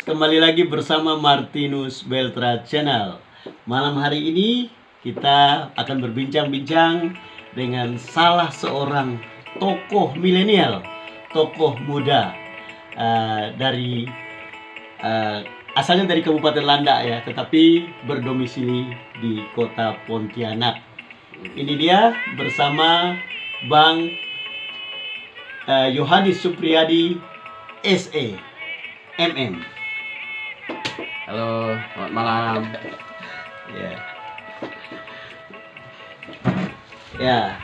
kembali lagi bersama Martinus Beltra Channel. Malam hari ini kita akan berbincang-bincang dengan salah seorang tokoh milenial, tokoh muda dari asalnya dari Kabupaten Landak ya, tetapi berdomisili di Kota Pontianak. Ini dia bersama Bang Yohanes Supriyadi SE MM. Halo, selamat malam. Ya,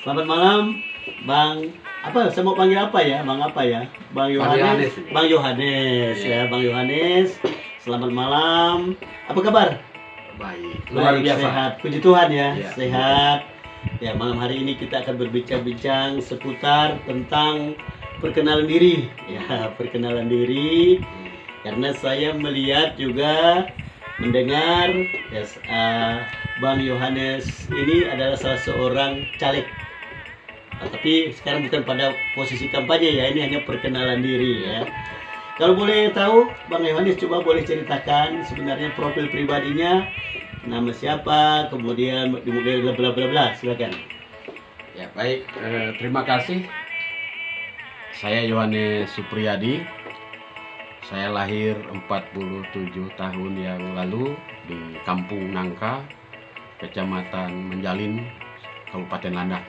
selamat malam, Bang. Apa? Saya mau panggil apa ya? Bang apa ya? Bang Yohanes. Bang Yohanes ya, Bang Yohanes. Selamat malam. Apa kabar? Baik, luar biasa. Sehat. Puji Tuhan ya, Ya, sehat. Ya, malam hari ini kita akan berbincang-bincang seputar tentang perkenalan diri. Ya, perkenalan diri. Karena saya melihat juga mendengar ya, Bang Yohanes ini adalah salah seorang caleg. Tapi sekarang bukan pada posisi kampanye ya, ini hanya perkenalan diri ya. Kalau boleh tahu, Bang Yohanes coba boleh ceritakan sebenarnya profil pribadinya, nama siapa, kemudian bla bla bla bla, silakan. Ya, baik. Terima kasih. Saya Yohanes Supriyadi. Saya lahir 47 tahun yang lalu di Kampung Nangka, Kecamatan Menjalin, Kabupaten Landak.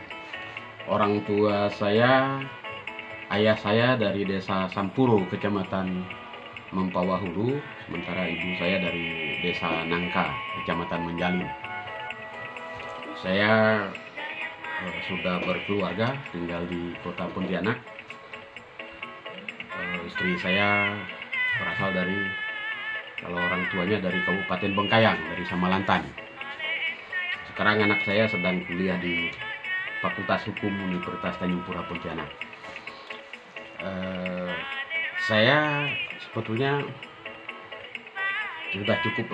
Orang tua saya, ayah saya dari Desa Sampuru, Kecamatan Mempawah Hulu, sementara ibu saya dari Desa Nangka, Kecamatan Menjalin. Saya sudah berkeluarga, tinggal di Kota Pontianak. Istri saya berasal dari, kalau orang tuanya dari Kabupaten Bengkayang, dari Samalantan. Sekarang anak saya sedang kuliah di Fakultas Hukum Universitas Tanjung Pura Pontianak. Saya sebetulnya sudah cukup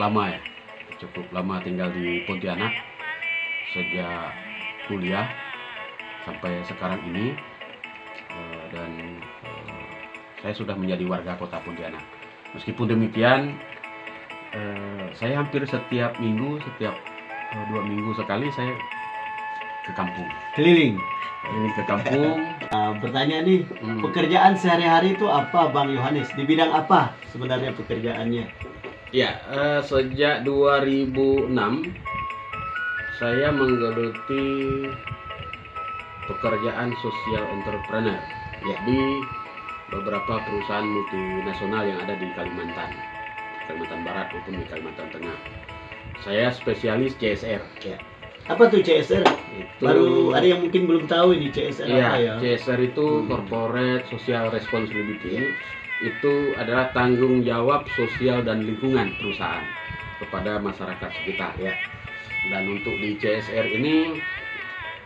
lama tinggal di Pontianak, sejak kuliah sampai sekarang ini, dan saya sudah menjadi warga Kota Pontianak. Meskipun demikian, saya hampir setiap minggu, setiap 2 minggu sekali saya ke kampung. Keliling. Ini ke kampung. Bertanya nih, pekerjaan sehari-hari itu apa Bang Yohanes? Di bidang apa sebenarnya pekerjaannya? Ya, sejak 2006 saya menggeluti pekerjaan social entrepreneur ya, di beberapa perusahaan multinasional yang ada di Kalimantan Barat maupun di Kalimantan Tengah. Saya spesialis CSR. Ya. Apa tuh CSR? Itu, baru ada yang mungkin belum tahu ini CSR ya, apa ya? CSR itu Corporate Social Responsibility. Itu adalah tanggung jawab sosial dan lingkungan perusahaan kepada masyarakat sekitar ya. Dan untuk di CSR ini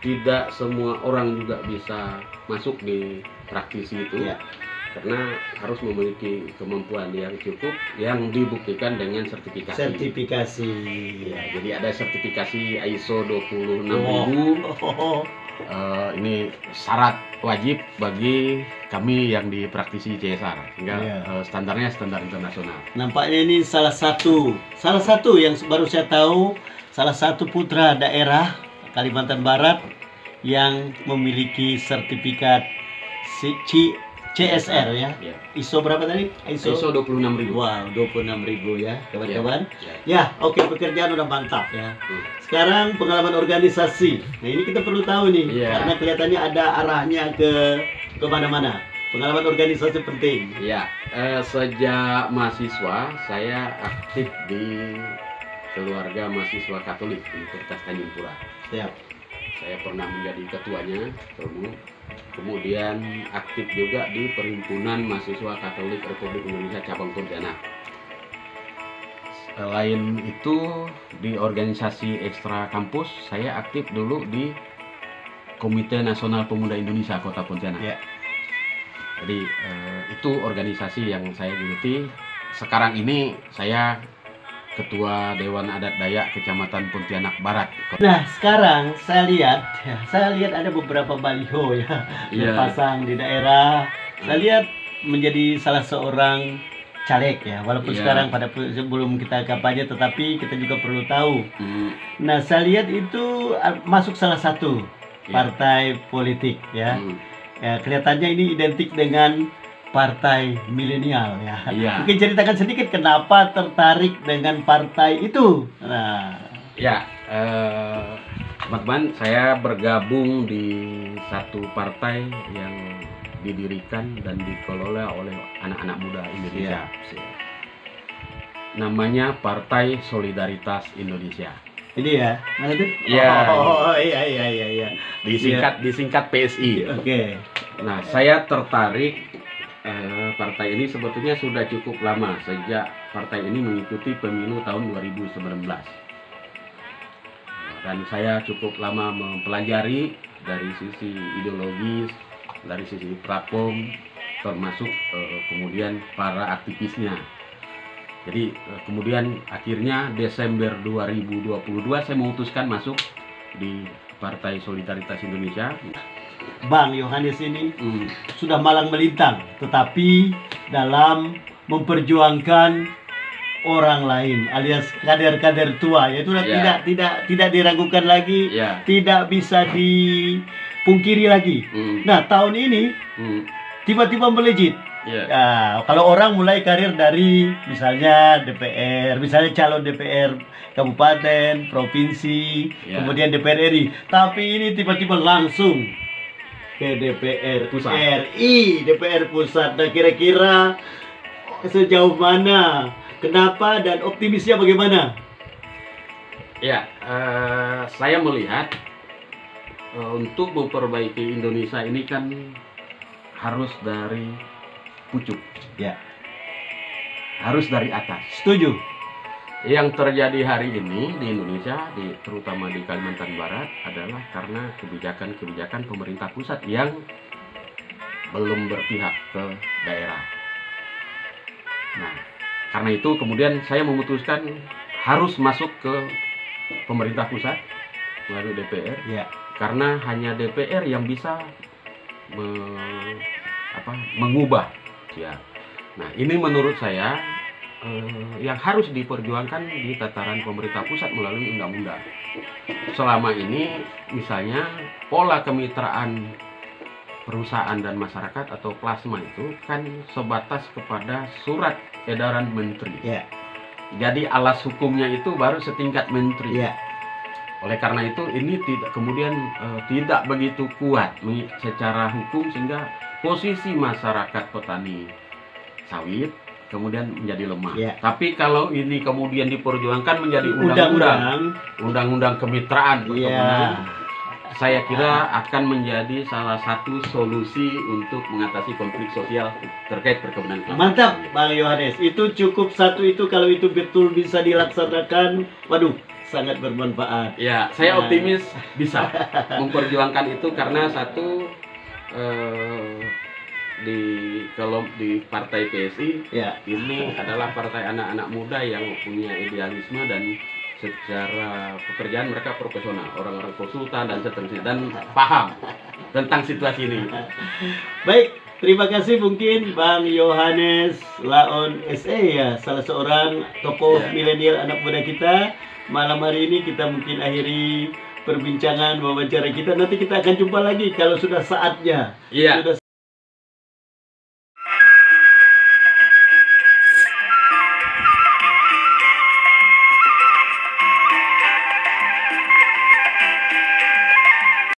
tidak semua orang juga bisa masuk di praktisi itu ya, karena harus memiliki kemampuan yang cukup yang dibuktikan dengan sertifikasi. Ya. Jadi ada sertifikasi ISO 26000. Ini syarat wajib bagi kami yang di praktisi CSR, sehingga standarnya standar internasional. Nampaknya ini salah satu yang baru saya tahu, salah satu putra daerah Kalimantan Barat yang memiliki sertifikat CSR ya. ISO berapa tadi? ISO 26000. Wow, 26000 ya, kawan-kawan. Ya, oke, pekerjaan udah mantap ya. Sekarang pengalaman organisasi. Nah, ini kita perlu tahu nih, karena kelihatannya ada arahnya ke mana-mana. Pengalaman organisasi penting. Ya, sejak mahasiswa saya aktif di keluarga mahasiswa Katolik Universitas Tanjung Pura. Siap. Saya pernah menjadi ketuanya, kemudian aktif juga di Perhimpunan Mahasiswa Katolik Republik Indonesia Cabang Pontianak. Selain itu, di organisasi ekstra kampus saya aktif dulu di Komite Nasional Pemuda Indonesia Kota Pontianak. Jadi itu organisasi yang saya geluti. Sekarang ini saya Ketua Dewan Adat Dayak Kecamatan Pontianak Barat. Nah, sekarang saya lihat ada beberapa baliho ya, terpasang di daerah. Saya lihat menjadi salah seorang caleg ya, walaupun Iya. sekarang sebelum kita kampanye, tetapi kita juga perlu tahu. Hmm, Nah, saya lihat itu masuk salah satu Iya. partai politik ya. hmm. Ya, kelihatannya ini identik dengan partai milenial ya. Iya. Mungkin ceritakan sedikit kenapa tertarik dengan partai itu. Nah, Ya, teman-teman, saya bergabung di satu partai yang didirikan dan dikelola oleh anak-anak muda Indonesia. Namanya Partai Solidaritas Indonesia. ini ya, mana tuh? Iya. Oh, iya. Disingkat PSI. Oke. Nah, saya tertarik partai ini sebetulnya sudah cukup lama, sejak partai ini mengikuti pemilu tahun 2019. Dan saya cukup lama mempelajari dari sisi ideologis, dari sisi platform, termasuk kemudian para aktivisnya. Jadi kemudian akhirnya Desember 2022 saya memutuskan masuk di Partai Solidaritas Indonesia. Bang Yohanes ini Hmm, sudah malang melintang, tetapi dalam memperjuangkan orang lain alias kader-kader tua, yaitu Ya. tidak diragukan lagi, ya. tidak bisa dipungkiri lagi. Hmm, Nah, tahun ini hmm, tiba-tiba melejit. ya. Ya, kalau orang mulai karir dari misalnya DPR, misalnya calon DPR kabupaten, provinsi, Ya. kemudian DPR RI, tapi ini tiba-tiba langsung ke DPR Pusat. RI, DPR pusat. Nah, kira-kira sejauh mana, kenapa, dan optimisnya bagaimana? Ya, saya melihat untuk memperbaiki Indonesia ini kan harus dari pucuk, Ya, harus dari atas. setuju. Yang terjadi hari ini di Indonesia, terutama di Kalimantan Barat, adalah karena kebijakan-kebijakan pemerintah pusat yang belum berpihak ke daerah. Nah, karena itu kemudian saya memutuskan harus masuk ke pemerintah pusat melalui DPR, Ya, karena hanya DPR yang bisa mengubah. Ya. Nah, ini menurut saya yang harus diperjuangkan di tataran pemerintah pusat melalui undang-undang. Selama ini misalnya pola kemitraan perusahaan dan masyarakat atau plasma itu kan sebatas kepada surat edaran menteri. ya, Jadi alas hukumnya itu baru setingkat menteri. ya. Oleh karena itu ini kemudian tidak begitu kuat secara hukum, sehingga posisi masyarakat petani sawit kemudian menjadi lemah. Ya. Tapi kalau ini kemudian diperjuangkan menjadi undang-undang kemitraan perkebunan, Ya. saya kira akan menjadi salah satu solusi untuk mengatasi konflik sosial terkait perkebunan kelapa. Mantap, Bang Yohanes. Itu cukup satu itu, kalau itu betul bisa dilaksanakan, waduh, sangat bermanfaat. Ya, saya Nah. optimis bisa memperjuangkan itu karena satu kalau di partai PSI Ya, ini adalah partai anak-anak muda yang punya idealisme dan secara pekerjaan mereka profesional, orang-orang konsultan dan seterusnya, dan paham tentang situasi ini. baik. Terima kasih mungkin Bang Yohanes Laon SE ya, salah seorang tokoh Ya. milenial anak muda kita. Malam hari ini kita mungkin akhiri perbincangan wawancara kita. Nanti kita akan jumpa lagi kalau sudah saatnya. Iya. Sudah